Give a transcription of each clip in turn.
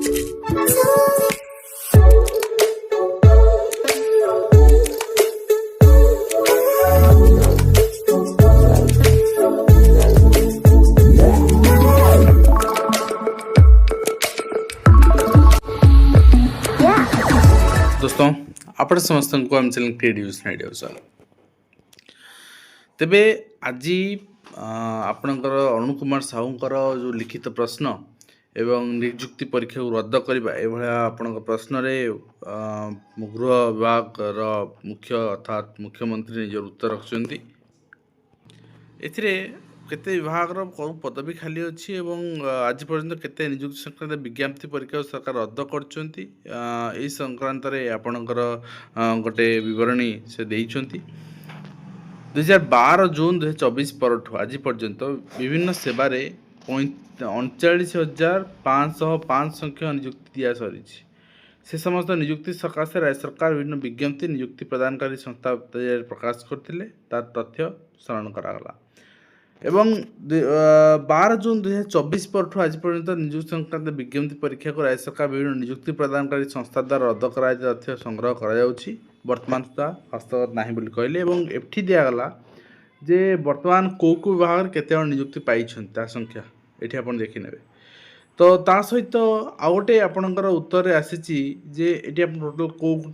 दोस्तों आपण समस्त को आम चैनल क्रिएट न्यूज आइडिया स्वागत। तेबे आज आपणकर अरुण कुमार साहूंकर जो लिखित प्रश्न एवं नियुक्ति परीक्षा को रद्द करबा एभला आपणक प्रश्न रे गृह विभाग रो मुख्य अर्थात मुख्यमंत्री निज उत्तर रखछन्ती। एथिरे केते विभाग रो कौ पदवी खाली अछि एवं आज पर्यंत केते नियुक्ति संक्रांत विज्ञप्ति परीक्षा सरकार रद्द करछन्ती। एई संक्रांत रे आपणकर गोटे विवरणी से देइछन्ती। 2012 जून 2024 परठु आज पर्यंत विभिन्न सेवा रे 39,505 संख्या नियुक्ति दिया सरिछि। से समस्त नियुक्ति सकाशे राज्य सरकार विभिन्न विज्ञप्ति नियुक्ति प्रदानकारी संस्था प्रकाश करथिले तार तथ्य शरण करागला एवं 12 जून 2024 परठु आज पर्यंत नियुक्ति संक्रांत विज्ञप्ति परीक्षा को राज्य सरकार विभिन्न नियुक्ति प्रदानकारी संस्था द्वारा रद्द कराई तथ्य संग्रह करायाउछि। वर्तमान सुधा हस्तगत नाही बोली कहले एवं एफटी दियागला जे वर्तमान को विभाग केते नियुक्ति पाइछन ता संख्या एठी आपण देखि नेबे। तो ता सहित आ गोटे आपणकर उत्तर आसीची जे एठी आपण टोटल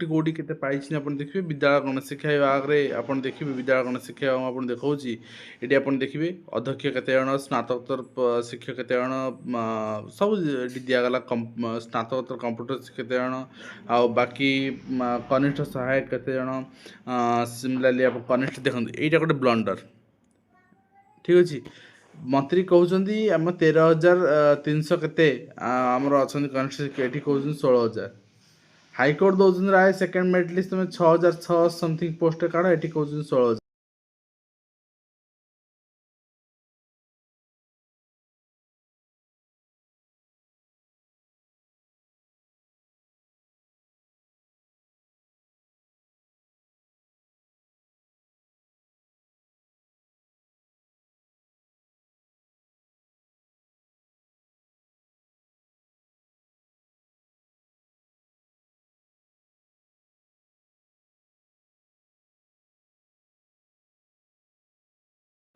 कोटी केते पाइछि आपण देखिबे। विद्यालय गणेश शिक्षा विभाग रे आपण देखिबे विद्यालय गणेश शिक्षा आपण देखौछि एठी आपण देखिबे अध्यक्ष केते जण स्नातकोत्तर शिक्षक केते जण सब एठी दिया गला स्नातकोत्तर कंप्यूटर केते जण आ बाकी कनिष्ठ सहायक केते जण सिमिलरली आपण कनिष्ठ देखन एटा गोटे ब्लंडर ठीक अछि। मंत्री कहउछन्ती हम 13,300 केते हमर अछन कनिष्ठ एठी कहउछन 16,000 हाईकोर्ट दउछन राय सेकंड मेरिट लिस्ट में 6,600 समथिंग पोस्ट काढ एठी कहउछन 16,000।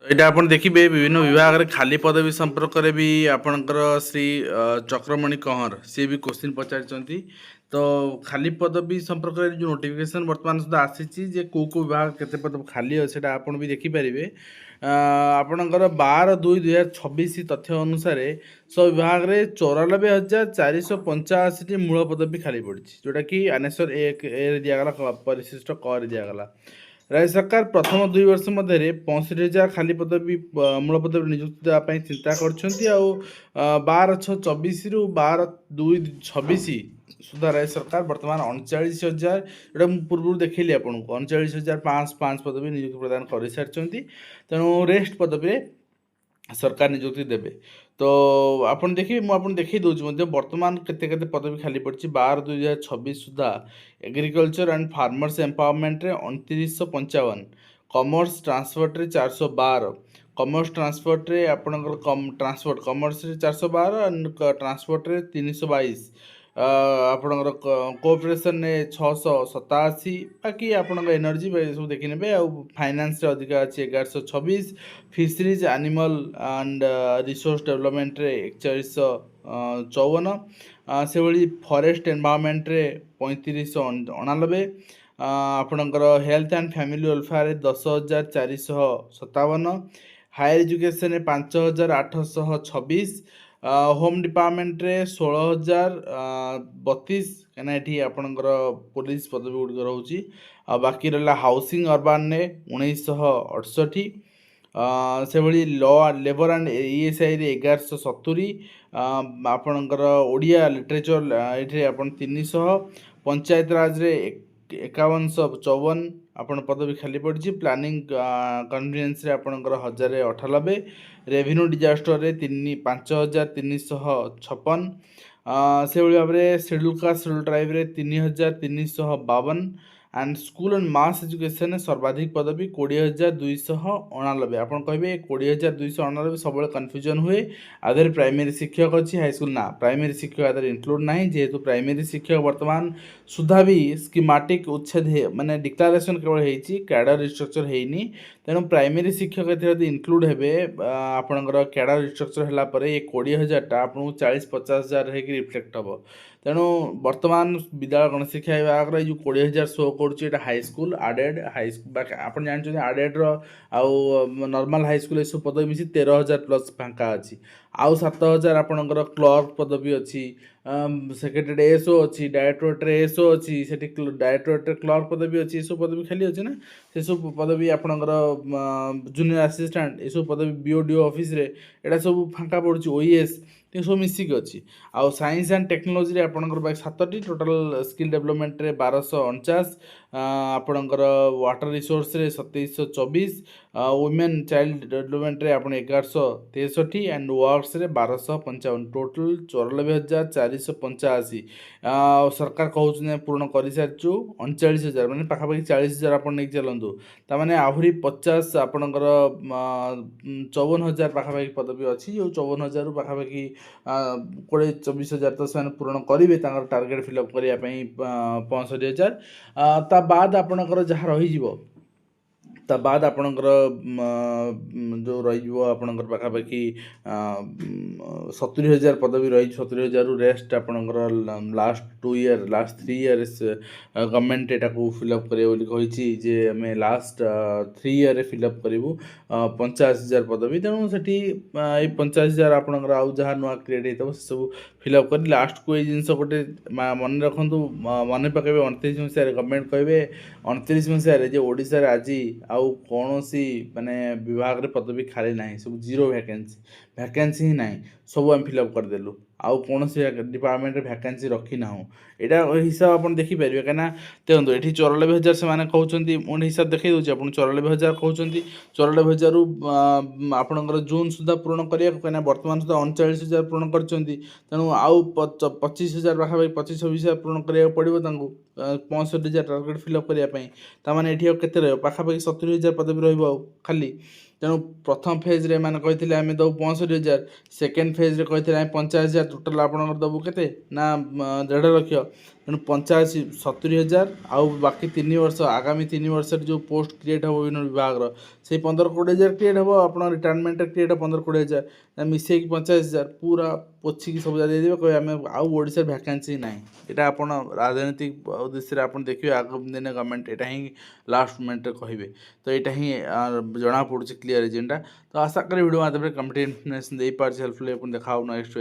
एटा आपण देखिबे विभिन्न विभाग रे खाली पदवी संपर्क रे भी आपणकर श्री चक्रमणि कंवर से भी क्वेश्चन पचारचंती। तो खाली पदवी संपर्क रे जो नोटिफिकेशन वर्तमान सुधा आसीची जे को विभाग केते पद खाली अछि सेटा आपण भी देखि परिबे। आपणकर 12/2/2026 तथ्य अनुसार सब विभाग रे 94,485 टी मूल पदवी खाली पड़िछि जोटा कि आनेश्वर 1 ए दिया गला परिशिष्ट क रे दिया गला। राज्य सरकार प्रथम 2 वर्ष मध्य 65,000 खाली पदवी मूल पदवी नियुक्ति देवाई चिंता करछन्ती। 12/6/24 रु 12/2/26 सुधा राज्य सरकार वर्तमान 39,000 जोटा पूर्व देखिली आपको 39,505 पदवी नियुक्ति प्रदान कर सारी तेणु रेस्ट पदवी सरकार नियुक्ति देवे। तो आपन देखिए मुझे देखी दूसरी वर्तमान केते केते पदवी खाली पड़ी 12/2/26 सुधा एग्रीकल्चर एंड फार्मर्स एम्पावरमेंट रे 2955 कॉमर्स ट्रांसपोर्ट रे 412 कॉमर्स ट्रांसपोर्ट रे आपनकर ट्रांसपोर्ट कॉमर्स रे 412 एंड ट्रांसपोर्ट रे 322 आपनकर कोऑपरेशन ने 687 बाकी आपनकर एनर्जी सब देखि नेबे। आ फाइनेंस रे अधिक अछि 1126 fisheries animal and resource development रे 4154 से भली फॉरेस्ट एनवायरनमेंट रे 3599 आपनकर हेल्थ एंड फैमिली वेलफेयर रे 10,457 हायर एजुकेशन रे 5,826 होम डिपार्टमेंट रे 16,032 कहना एठी आपनकर पुलिस पदवी गुड रहउची। बाकी रहला हाउसिंग अर्बन ने 1968 से भली लॉ लेबर एंड ईएसआई रे 1170 आपनकर ओडिया लिटरेचर एठी आपन 300 पंचायत राज रे 5154 आपण पदवी खाली पड़ी। प्लानिंग कन्वीनियंस रे आपनकर 1098 रेवेन्यू डिजास्टर रे 5,356 से भाई भाव में शेड्यूल कास्ट शेड्यूल ट्राइब रे 3,352 and school and mass education सर्वाधिक पदवी 20,289 आप कहे 20,289 सब कन्फ्यूजन हुए आधे प्राइमरी शिक्षक अच्छी हाईस्कल ना प्राइमरी शिक्षक आधे इंक्लूड ना जेहेतु प्राइमरी शिक्षक वर्तमान सुधा भी स्कीमाटिक उच्छेद माने डिक्लारेशन केवल होती कैडर स्ट्रक्चर होनी तेणु प्राइमरी शिक्षक ये इनक्लूड हे आपणकर कैडर स्ट्रक्चर है ये 20,000 आपको 40-50,000 रिफ्लेक्ट हम तेणु वर्तमान विद्यालय गणशिक्षा विभाग जो 20,000 शो कर हाईस्कल आडेड हाईस्कल आप जानते आडेड नॉर्मल हाईस्कल सब पदवी मिसी 13,000 प्लस फांका अच्छी आउ 7,000 आपणकर क्लर्क पदवी अच्छी सेक्रेटरी एसओ अच्छी डायरेक्टोरेट एसओ अच्छी से डायरेक्टोरेट क्लर्क पदवी अच्छी सब पदवी खाली अच्छी ना से सब पदवी आपणकर जूनियर असिस्टेंट ये सब पदवी बीओडीओ ऑफिस रे एटा सब फांका पड़ुची ओईएस तो सब मिसिक अच्छी आउ साइंस एंड टेक्नोलोजी आपणकर 7टी टोटाल स्किल डेवलपमेंट रे 1249 आपणकर वाटर रिसोर्स रे 2724 वुमेन चाइल्ड डेवलपमेंट रे आपण 1163 एंड वर्क्स रे 1255 टोटल 94,485 सरकार कहते पूर्ण कर सारी 39,000 मैंने पाखापाखि 40,000 आप नहीं चलतु ताने आहरी 50 आपणकर 54,000 पाखापाखि पदवी अच्छी जो 54,000 पाखापाखि 20-24,000 तो से पूर्ण करेंगे टार्गेट फिलअप करने 65,000 ता बाद आपणकर जहाँ रही ता बाद आपणकर जो रही पाखापाखि 70,000 पदवी रही 70,000 रेस्ट आपणकर last 2 year last 3 years government एटा को फिलअप करे जे आम लास्ट 3 ईयर फिलअप करूँ 50,000 पदवी तेणु से 50,000 आपणकर आउ जहाँ नुआ क्रिएट हो सब फिलअप कर लास्ट को ये जिन गोटे मन रखु मन पकड़े 29 मसीह गवर्नमेंट कहे 29 मसीह ओडिशा आज आउ कौन सी माने विभाग रे पदवी खाली ना सब जीरो वैकेंसी ही ना सब आम फिलअप करदेलु आउ कौन सी डिपार्टमेंट रे वैकेंसी रखी ना यहाँ हिसाब आप देखिपारे कहीं देखो ये 94,000 से कहते मोटे हिसाब देखी दूसरी आप 94,000 कहते 94,000 आपणकर जून सुधा पूर्ण करा कहीं बर्तमान सुधा 39,000 पूर्ण कर तेणु आउ 25,000 पाखापाखि 25-26,000 पूर्ण कराया पड़ो 65,000 टार्गेट फिलअप करने ये केते पाखापाखि 70,000 पदवी रहा खाली तेणु प्रथम फेज रे मैंने कहते आम दबू 65,000 सेकेंड फेज रे कहते 50,000 टोटाल आप दबू के ना 1.5 लाख तेणु 70,000 आउ बाकी 3 वर्ष आगामी 3 वर्ष जो पोस्ट क्रिएट हम विभिन्न विभाग से 15-20,000 क्रिएट हम आप रिटायरमेंट क्रिएट 15-20,000 मिसेक 50,000 पूरा पोछिकी सब देदेवे कहे आम आउ ओडिशा वैकेंसी ना यहाँ आप राजनीतिक उद्देश्य आप देखिए आगामी दिन गवर्नमेंट यहाँ ही लास्ट मोमेंट कहे तो यहाँ ही जना पड़ू क्लीयर एजेंडा तो आशा करी वीडियो माध्यम कम्पिटेटिव इन्फॉर्मेशन दे पार्टी हेल्पफुल देखा नेक्स्ट